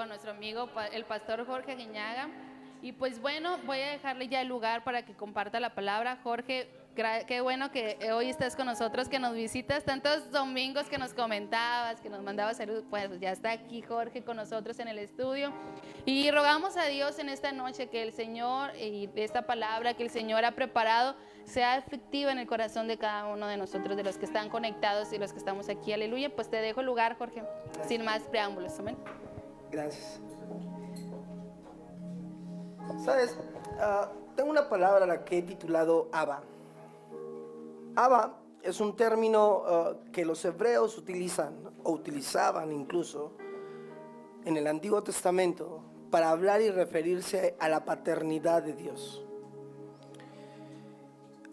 con nuestro amigo el pastor Jorge Guiñaga. Y pues bueno, voy a dejarle ya el lugar para que comparta la palabra. Jorge, qué bueno que hoy estás con nosotros, que nos visitas tantos domingos que nos comentabas, que nos mandabas salud. Pues ya está aquí Jorge con nosotros en el estudio. Y rogamos a Dios en esta noche que el Señor y esta palabra que el Señor ha preparado sea efectiva en el corazón de cada uno de nosotros, de los que están conectados y los que estamos aquí. Aleluya. Pues te dejo el lugar, Jorge. Gracias. Sin más preámbulos. Amén. Gracias. Sabes, tengo una palabra a la que he titulado Abba. Abba es un término que los hebreos utilizan o utilizaban incluso en el Antiguo Testamento para hablar y referirse a la paternidad de Dios.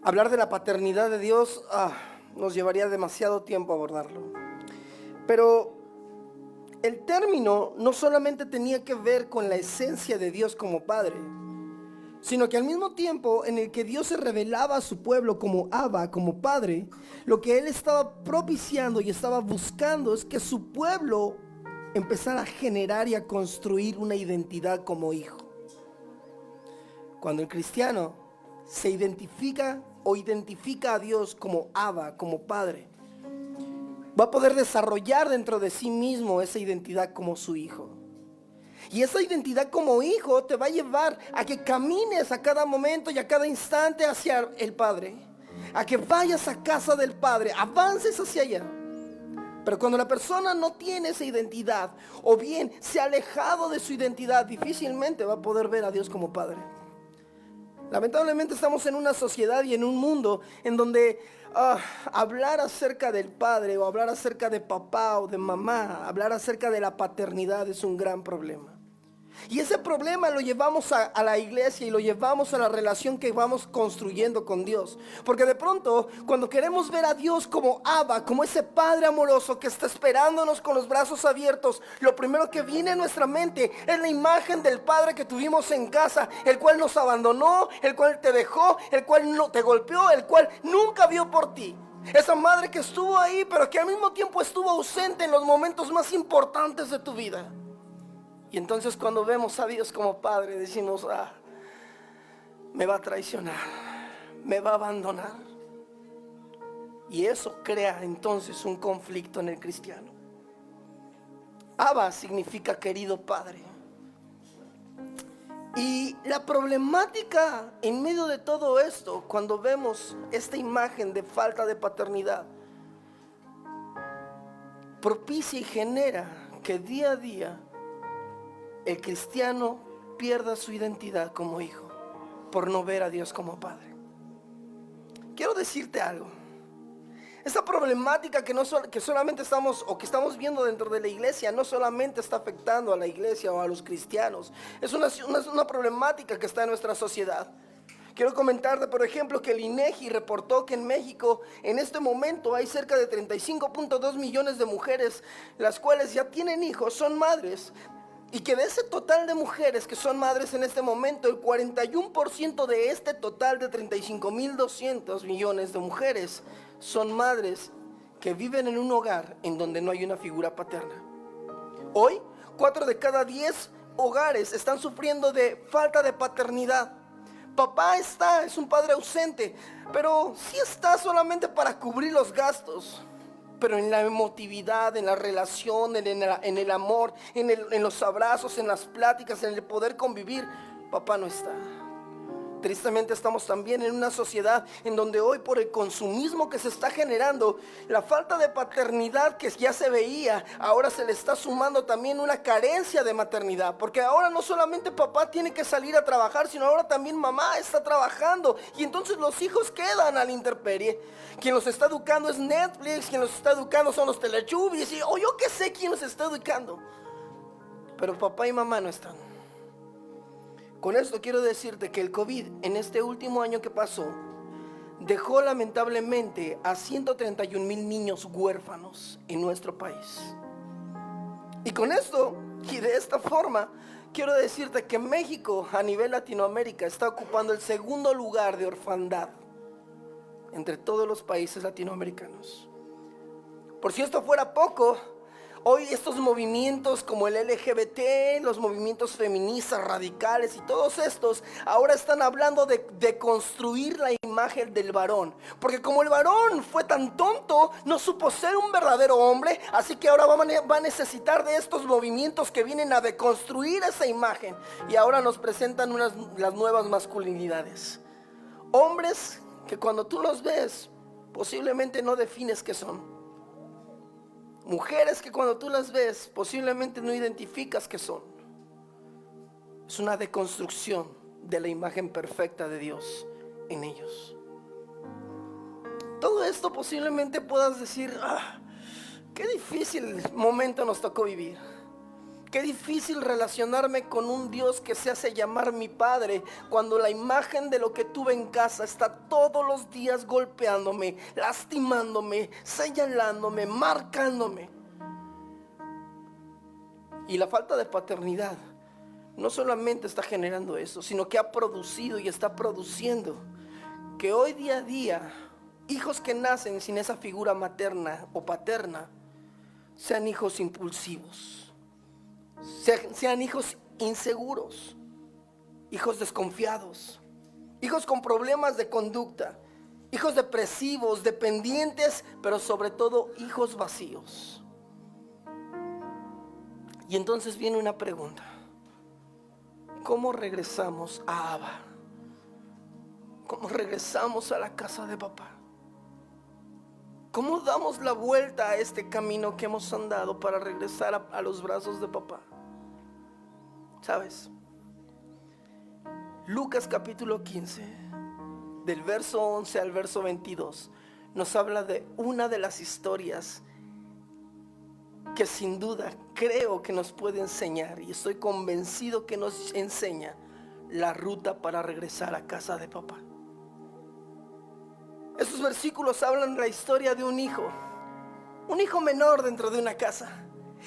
Hablar de la paternidad de Dios nos llevaría demasiado tiempo abordarlo. Pero el término no solamente tenía que ver con la esencia de Dios como Padre, sino que al mismo tiempo en el que Dios se revelaba a su pueblo como Abba, como Padre, lo que Él estaba propiciando y estaba buscando es que su pueblo empezara a generar y a construir una identidad como hijo. Cuando el cristiano se identifica a Dios como Abba, como Padre, va a poder desarrollar dentro de sí mismo esa identidad como su hijo. Y esa identidad como hijo te va a llevar a que camines a cada momento y a cada instante hacia el Padre, a que vayas a casa del Padre, avances hacia allá. Pero cuando la persona no tiene esa identidad, o bien se ha alejado de su identidad, difícilmente va a poder ver a Dios como Padre. Lamentablemente estamos en una sociedad y en un mundo en donde hablar acerca del padre o hablar acerca de papá o de mamá, hablar acerca de la paternidad es un gran problema. Y ese problema lo llevamos a la iglesia y lo llevamos a la relación que vamos construyendo con Dios. Porque de pronto, cuando queremos ver a Dios como Abba, como ese Padre amoroso que está esperándonos con los brazos abiertos, lo primero que viene a nuestra mente es la imagen del Padre que tuvimos en casa, el cual nos abandonó, el cual te dejó, el cual no te golpeó, el cual nunca vio por ti. Esa madre que estuvo ahí, pero que al mismo tiempo estuvo ausente en los momentos más importantes de tu vida. Y entonces cuando vemos a Dios como Padre decimos, me va a traicionar, me va a abandonar. Y eso crea entonces un conflicto en el cristiano. Abba significa querido Padre. Y la problemática en medio de todo esto, cuando vemos esta imagen de falta de paternidad, propicia y genera que día a día el cristiano pierda su identidad como hijo por no ver a Dios como Padre. Quiero decirte algo. Esta problemática que solamente estamos viendo dentro de la iglesia no solamente está afectando a la iglesia o a los cristianos. Es una problemática que está en nuestra sociedad. Quiero comentarte, por ejemplo, que el INEGI reportó que en México en este momento hay cerca de 35.2 millones de mujeres, las cuales ya tienen hijos, son madres. Y que de ese total de mujeres que son madres en este momento, el 41% de este total de 35.200 millones de mujeres son madres que viven en un hogar en donde no hay una figura paterna. Hoy, 4 de cada 10 hogares están sufriendo de falta de paternidad. Papá es un padre ausente, pero sí está solamente para cubrir los gastos. Pero en la emotividad, en la relación, en el amor, en los abrazos, en las pláticas, en el poder convivir, papá no está. Tristemente estamos también en una sociedad en donde hoy, por el consumismo que se está generando, la falta de paternidad que ya se veía, ahora se le está sumando también una carencia de maternidad. Porque ahora no solamente papá tiene que salir a trabajar, sino ahora también mamá está trabajando. Y entonces los hijos quedan a la intemperie. Quien los está educando es Netflix, quien los está educando son los Teletubbies, o yo qué sé quién los está educando. Pero papá y mamá no están. Con esto quiero decirte que el COVID en este último año que pasó dejó lamentablemente a 131,000 niños huérfanos en nuestro país. Y con esto y de esta forma quiero decirte que México a nivel Latinoamérica está ocupando el segundo lugar de orfandad entre todos los países latinoamericanos. Por si esto fuera poco, Hoy estos movimientos como el LGBT, los movimientos feministas radicales y todos estos ahora están hablando de construir la imagen del varón. Porque como el varón fue tan tonto, no supo ser un verdadero hombre, así que ahora va a necesitar de estos movimientos que vienen a deconstruir esa imagen. Y ahora nos presentan las nuevas masculinidades. Hombres que cuando tú los ves, posiblemente no defines qué son. Mujeres que cuando tú las ves, posiblemente no identificas qué son. Es una deconstrucción de la imagen perfecta de Dios en ellos. Todo esto posiblemente puedas decir, qué difícil momento nos tocó vivir. Qué difícil relacionarme con un Dios que se hace llamar mi Padre, cuando la imagen de lo que tuve en casa está todos los días golpeándome, lastimándome, señalándome, marcándome. Y la falta de paternidad no solamente está generando eso, sino que ha producido y está produciendo que hoy día a día hijos que nacen sin esa figura materna o paterna sean hijos impulsivos. Sean hijos inseguros, hijos desconfiados, hijos con problemas de conducta, hijos depresivos, dependientes, pero sobre todo hijos vacíos. Y entonces viene una pregunta: ¿cómo regresamos a Abba? ¿Cómo regresamos a la casa de papá? ¿Cómo damos la vuelta a este camino que hemos andado para regresar a los brazos de papá? ¿Sabes? Lucas capítulo 15, del verso 11 al verso 22, nos habla de una de las historias que sin duda creo que nos puede enseñar, y estoy convencido que nos enseña la ruta para regresar a casa de papá. Estos versículos hablan de la historia de un hijo menor dentro de una casa,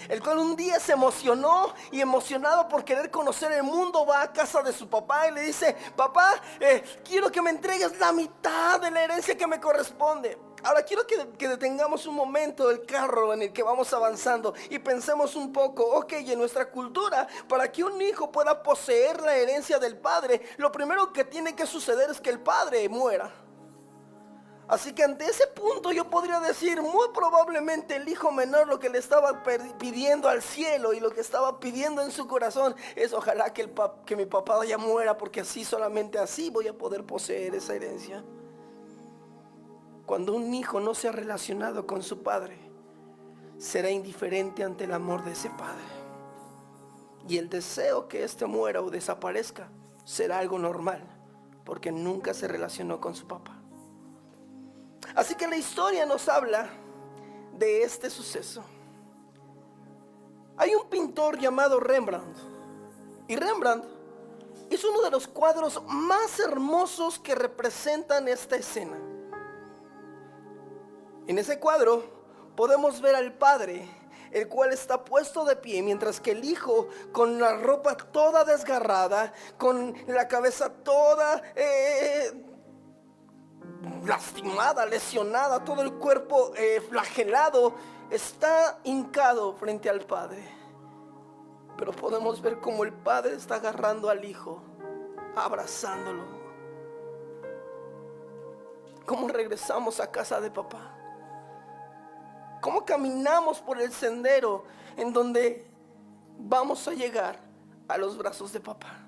el cual un día se emocionó y emocionado por querer conocer el mundo va a casa de su papá y le dice: papá, quiero que me entregues la mitad de la herencia que me corresponde. Ahora quiero que detengamos un momento el carro en el que vamos avanzando y pensemos un poco, ok, en nuestra cultura, para que un hijo pueda poseer la herencia del padre, lo primero que tiene que suceder es que el padre muera. Así que ante ese punto yo podría decir, muy probablemente el hijo menor lo que le estaba pidiendo al cielo y lo que estaba pidiendo en su corazón es: ojalá que mi papá ya muera, porque así, solamente así voy a poder poseer esa herencia. Cuando un hijo no se ha relacionado con su padre, será indiferente ante el amor de ese padre. Y el deseo que éste muera o desaparezca será algo normal, porque nunca se relacionó con su papá. Así que la historia nos habla de este suceso. Hay un pintor llamado Rembrandt, y Rembrandt es uno de los cuadros más hermosos que representan esta escena. En ese cuadro podemos ver al padre, el cual está puesto de pie, mientras que el hijo, con la ropa toda desgarrada, con la cabeza toda lastimada, lesionada, todo el cuerpo flagelado, está hincado frente al padre. Pero podemos ver cómo el padre está agarrando al hijo, abrazándolo. ¿Cómo regresamos a casa de papá? ¿Cómo caminamos por el sendero en donde vamos a llegar a los brazos de papá?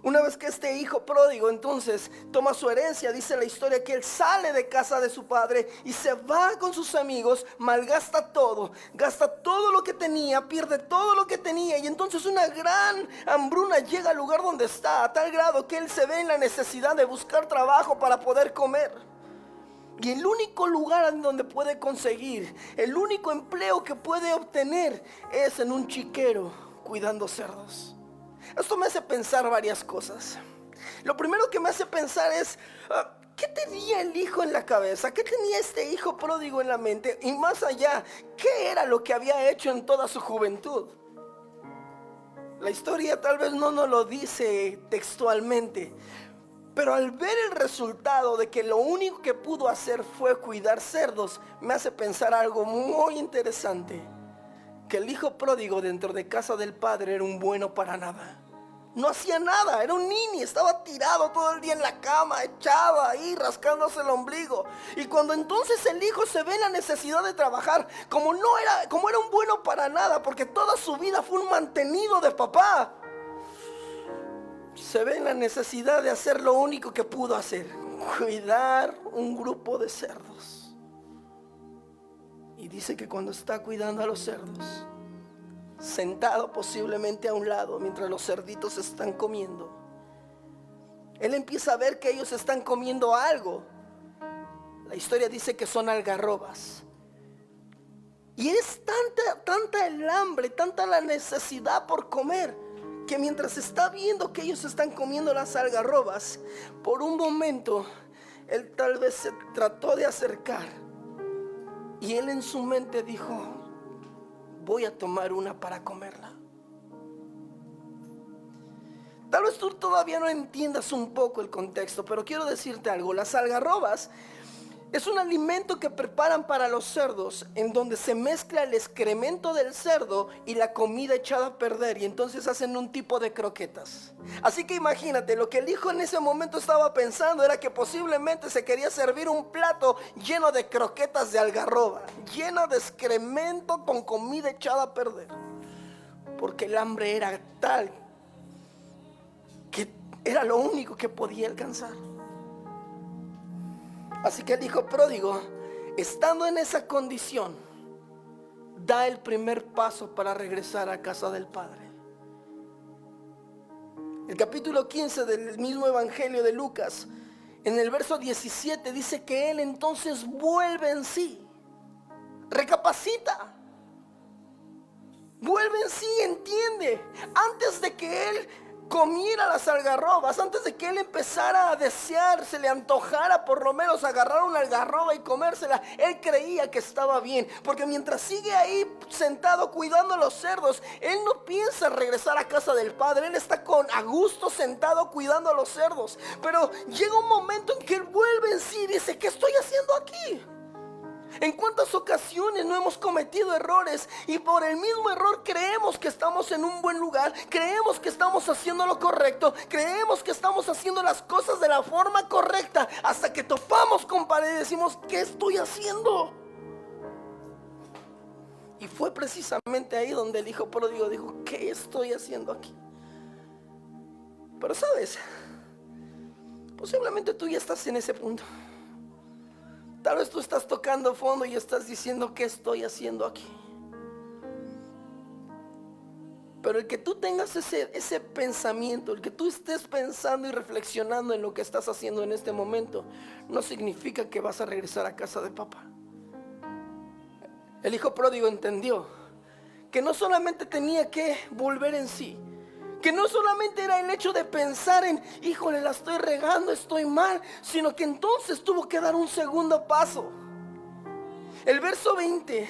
Una vez que este hijo pródigo entonces toma su herencia, dice la historia que él sale de casa de su padre y se va con sus amigos, malgasta todo, gasta todo lo que tenía, pierde todo lo que tenía, y entonces una gran hambruna llega al lugar donde está, a tal grado que él se ve en la necesidad de buscar trabajo para poder comer. Y el único lugar en donde puede conseguir, el único empleo que puede obtener es en un chiquero cuidando cerdos. Esto me hace pensar varias cosas. Lo primero que me hace pensar es, ¿qué tenía el hijo en la cabeza? ¿Qué tenía este hijo pródigo en la mente? Y más allá, ¿qué era lo que había hecho en toda su juventud? La historia tal vez no nos lo dice textualmente, pero al ver el resultado de que lo único que pudo hacer fue cuidar cerdos, me hace pensar algo muy interesante. que el hijo pródigo dentro de casa del padre era un bueno para nada. No hacía nada, era un niño, estaba tirado todo el día en la cama, echado ahí, rascándose el ombligo. Y cuando entonces el hijo se ve en la necesidad de trabajar, como era un bueno para nada, porque toda su vida fue un mantenido de papá, se ve en la necesidad de hacer lo único que pudo hacer: cuidar un grupo de cerdos. Y dice que cuando está cuidando a los cerdos, sentado posiblemente a un lado mientras los cerditos están comiendo, él empieza a ver que ellos están comiendo algo. La historia dice que son algarrobas. Y es tanta el hambre, tanta la necesidad por comer, que mientras está viendo que ellos están comiendo las algarrobas, por un momento él tal vez se trató de acercar, y él en su mente dijo: voy a tomar una para comerla. Tal vez tú todavía no entiendas un poco el contexto, pero quiero decirte algo. Las algarrobas es un alimento que preparan para los cerdos, en donde se mezcla el excremento del cerdo y la comida echada a perder, y entonces hacen un tipo de croquetas. Así que imagínate, lo que el hijo en ese momento estaba pensando era que posiblemente se quería servir un plato lleno de croquetas de algarroba, lleno de excremento con comida echada a perder, porque el hambre era tal que era lo único que podía alcanzar. Así que el hijo pródigo, estando en esa condición, da el primer paso para regresar a casa del padre. El capítulo 15 del mismo evangelio de Lucas, en el verso 17, dice que él entonces vuelve en sí, recapacita, vuelve en sí, entiende. Antes de que él comiera las algarrobas, antes de que él empezara a desear, se le antojara por lo menos agarrar una algarroba y comérsela, él creía que estaba bien, porque mientras sigue ahí sentado cuidando a los cerdos, él no piensa regresar a casa del padre. Él está a gusto sentado cuidando a los cerdos, pero llega un momento en que él vuelve en sí y dice: ¿qué estoy haciendo aquí? ¿En cuántas ocasiones no hemos cometido errores y por el mismo error creemos que estamos en un buen lugar, creemos que estamos haciendo lo correcto, creemos que estamos haciendo las cosas de la forma correcta, hasta que topamos con pared y decimos: ¿qué estoy haciendo? Y fue precisamente ahí donde el hijo pródigo dijo: ¿qué estoy haciendo aquí? Pero sabes, posiblemente tú ya estás en ese punto. Tal vez tú estás tocando fondo y estás diciendo: ¿qué estoy haciendo aquí? Pero el que tú tengas ese pensamiento, el que tú estés pensando y reflexionando en lo que estás haciendo en este momento, no significa que vas a regresar a casa de papá. El hijo pródigo entendió que no solamente tenía que volver en sí, que no solamente era el hecho de pensar en: híjole, la estoy regando, estoy mal, sino que entonces tuvo que dar un segundo paso. El verso 20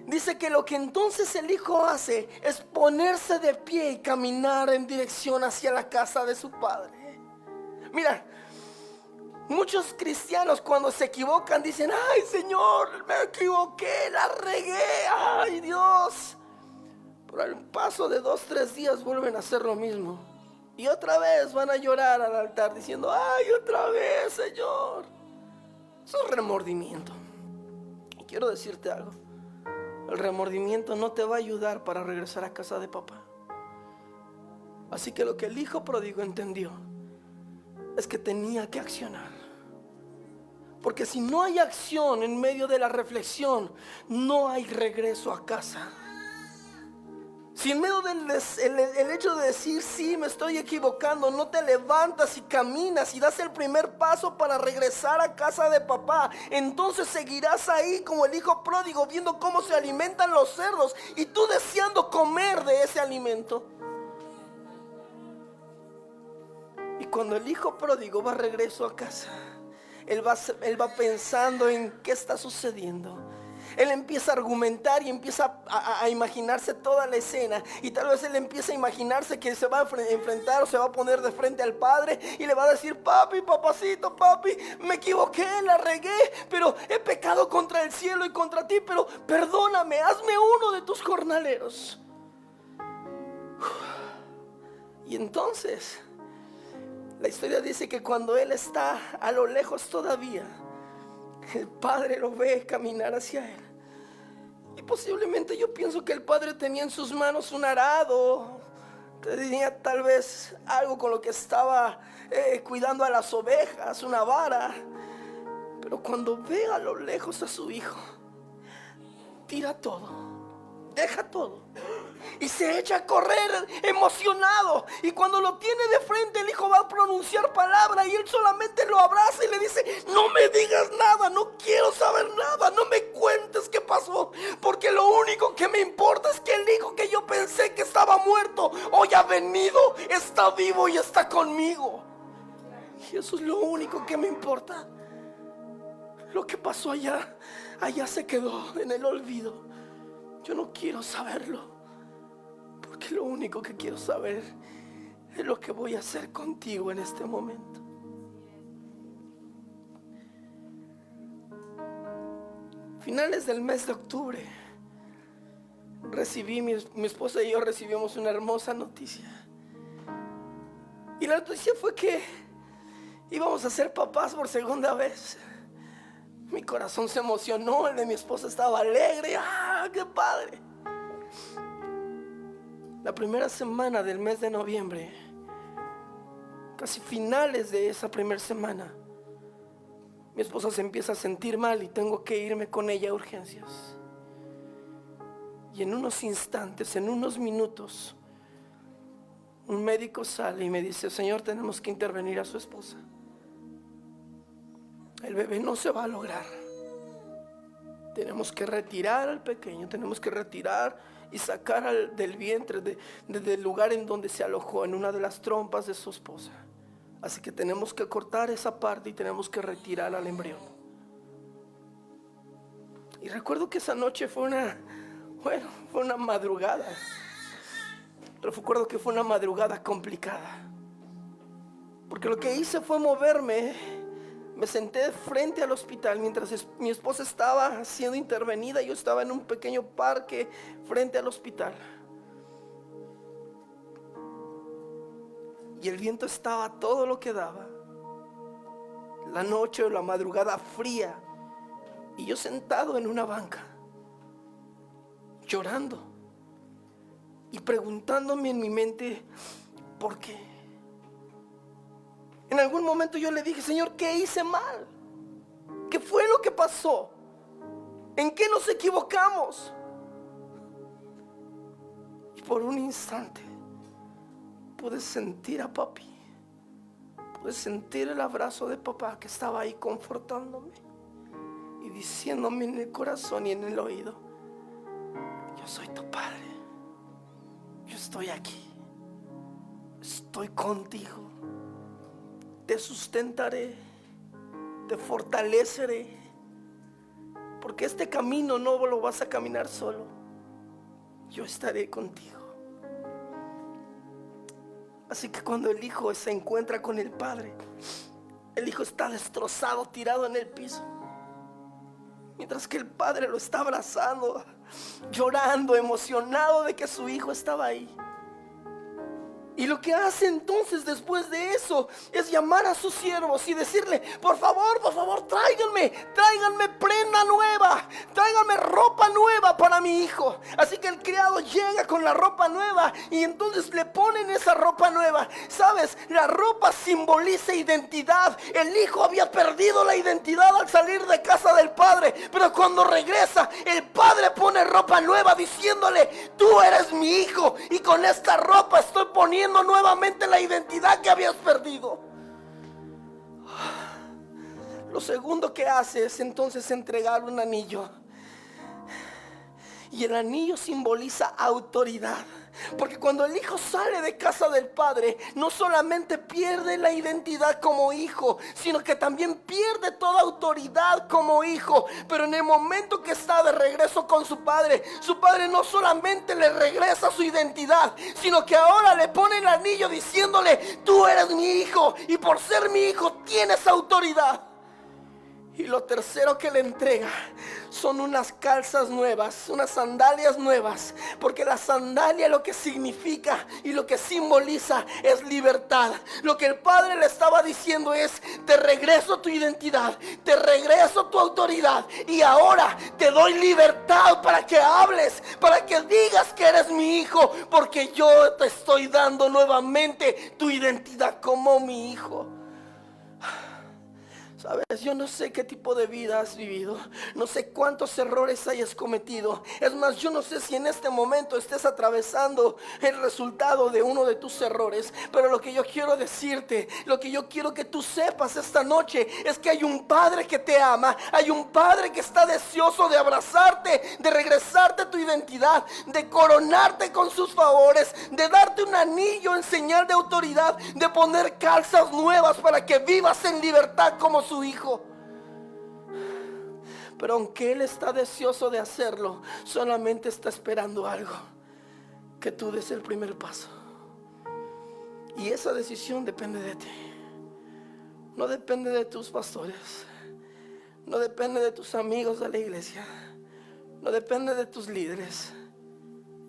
dice que lo que entonces el hijo hace es ponerse de pie y caminar en dirección hacia la casa de su padre. Mira, muchos cristianos cuando se equivocan dicen: ay, Señor, me equivoqué, la regué, ay, Dios. Pero al paso de 2-3 días vuelven a hacer lo mismo, y otra vez van a llorar al altar diciendo: ay, otra vez, Señor. Eso es remordimiento. Y quiero decirte algo: el remordimiento no te va a ayudar para regresar a casa de papá. Así que lo que el hijo pródigo entendió es que tenía que accionar, porque si no hay acción en medio de la reflexión, no hay regreso a casa. Si en medio del el hecho de decir: sí, me estoy equivocando, no te levantas y caminas y das el primer paso para regresar a casa de papá, entonces seguirás ahí como el hijo pródigo, viendo cómo se alimentan los cerdos y tú deseando comer de ese alimento. Y cuando el hijo pródigo va regreso a casa, él va pensando en qué está sucediendo. él empieza a argumentar y empieza a imaginarse toda la escena. Y tal vez él empieza a imaginarse que se va a enfrentar o se va a poner de frente al padre y le va a decir: papi, papacito, papi, me equivoqué, la regué, pero he pecado contra el cielo y contra ti, pero perdóname, hazme uno de tus jornaleros. Y entonces la historia dice que cuando él está a lo lejos todavía, el padre lo ve caminar hacia él. Y posiblemente yo pienso que el padre tenía en sus manos un arado, tenía tal vez algo con lo que estaba cuidando a las ovejas, una vara. Pero cuando ve a lo lejos a su hijo, tira todo, deja todo y se echa a correr emocionado. Y cuando lo tiene de frente, el hijo va a pronunciar palabra y él solamente lo abraza y le dice: no me digas nada, no quiero saber nada, no me cuentes qué pasó, porque lo único que me importa es que el hijo que yo pensé que estaba muerto hoy ha venido, está vivo y está conmigo. Y eso es lo único que me importa. Lo que pasó allá se quedó en el olvido. Yo no quiero saberlo, porque lo único que quiero saber es lo que voy a hacer contigo en este momento. Finales del mes de octubre mi esposa y yo recibimos una hermosa noticia. Y la noticia fue que íbamos a ser papás por segunda vez. Mi corazón se emocionó, el de mi esposa estaba alegre. ¡Ah, qué padre! La primera semana del mes de noviembre, casi finales de esa primera semana, mi esposa se empieza a sentir mal y tengo que irme con ella a urgencias. Y en unos instantes, en unos minutos, un médico sale y me dice: señor, tenemos que intervenir a su esposa. El bebé no se va a lograr. Tenemos que retirar al pequeño, tenemos que retirar y sacar del vientre, del lugar en donde se alojó, en una de las trompas de su esposa. Así que tenemos que cortar esa parte y tenemos que retirar al embrión. Y recuerdo que esa noche fue una madrugada. Recuerdo que fue una madrugada complicada, porque lo que hice fue moverme. Me senté frente al hospital mientras mi esposa estaba siendo intervenida. Yo estaba en un pequeño parque frente al hospital. Y el viento estaba todo lo que daba. La noche o la madrugada fría. Y yo sentado en una banca, llorando y preguntándome en mi mente: ¿por qué? En algún momento yo le dije: Señor, ¿qué hice mal? ¿Qué fue lo que pasó? ¿En qué nos equivocamos? Y por un instante pude sentir a papi. Pude sentir el abrazo de papá que estaba ahí confortándome y diciéndome en el corazón y en el oído: yo soy tu padre. Yo estoy aquí. Estoy contigo. Te sustentaré, te fortaleceré, porque este camino no lo vas a caminar solo. Yo estaré contigo. Así que cuando el hijo se encuentra con el padre, el hijo está destrozado, tirado en el piso, mientras que el padre lo está abrazando, llorando, emocionado de que su hijo estaba ahí. Y lo que hace entonces después de eso es llamar a sus siervos y decirle: por favor, tráiganme prenda nueva, tráiganme ropa nueva para mi hijo. Así que el criado llega con la ropa nueva y entonces le ponen esa ropa nueva. Sabes, la ropa simboliza identidad. El hijo había perdido la identidad al salir de casa del padre, pero cuando regresa, el padre pone ropa nueva diciéndole: tú eres mi hijo y con esta ropa estoy poniendo nuevamente la identidad que habías perdido. Lo segundo que hace es entonces entregar un anillo. Y el anillo simboliza autoridad. Porque cuando el hijo sale de casa del padre, no solamente pierde la identidad como hijo, sino que también pierde toda autoridad como hijo. Pero en el momento que está de regreso con su padre no solamente le regresa su identidad, sino que ahora le pone el anillo diciéndole: tú eres mi hijo y por ser mi hijo tienes autoridad. Y lo tercero que le entrega son unas calzas nuevas, unas sandalias nuevas. Porque la sandalia lo que significa y lo que simboliza es libertad. Lo que el padre le estaba diciendo es: te regreso tu identidad, te regreso tu autoridad, y ahora te doy libertad para que hables, para que digas que eres mi hijo, porque yo te estoy dando nuevamente tu identidad como mi hijo. Sabes, yo no sé qué tipo de vida has vivido, no sé cuántos errores hayas cometido. Es más, yo no sé si en este momento estés atravesando el resultado de uno de tus errores. Pero lo que yo quiero decirte, lo que yo quiero que tú sepas esta noche, es que hay un padre que te ama. Hay un padre que está deseoso de abrazarte, de regresarte tu identidad, de coronarte con sus favores, de darte un anillo en señal de autoridad, de poner calzas nuevas para que vivas en libertad como su hijo. Pero aunque Él está deseoso de hacerlo, solamente está esperando algo: que tú des el primer paso. Y esa decisión depende de ti. No depende de tus pastores, no depende de tus amigos de la iglesia, no depende de tus líderes,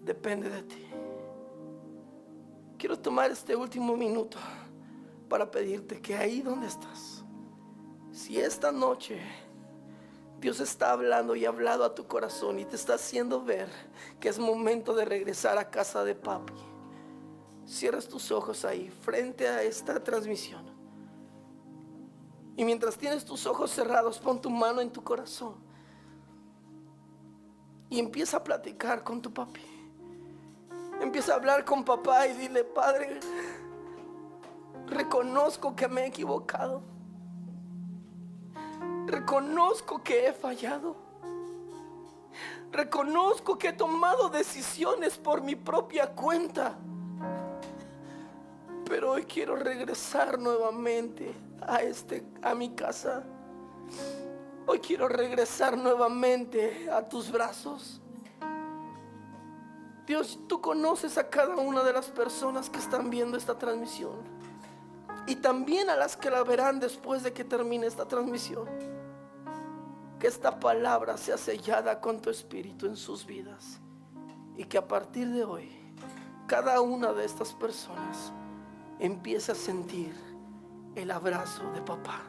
depende de ti. Quiero tomar este último minuto para pedirte que ahí donde estás, si esta noche Dios está hablando y ha hablado a tu corazón y te está haciendo ver que es momento de regresar a casa de papi, cierras tus ojos ahí frente a esta transmisión. Y mientras tienes tus ojos cerrados, pon tu mano en tu corazón y empieza a platicar con tu papi. Empieza a hablar con papá y dile: Padre, reconozco que me he equivocado. Reconozco que he fallado. Reconozco que he tomado decisiones por mi propia cuenta. Pero hoy quiero regresar nuevamente a mi casa. Hoy quiero regresar nuevamente a tus brazos. Dios, tú conoces a cada una de las personas que están viendo esta transmisión, y también a las que la verán después de que termine esta transmisión. Que esta palabra sea sellada con tu espíritu en sus vidas, y que a partir de hoy cada una de estas personas empiece a sentir el abrazo de papá.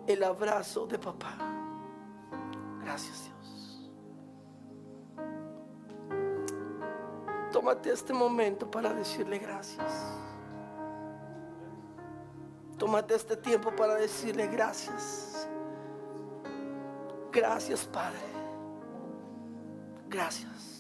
El abrazo de papá. Gracias, Dios. Tómate este momento para decirle gracias. Tómate este tiempo para decirle gracias. Gracias, Padre. Gracias.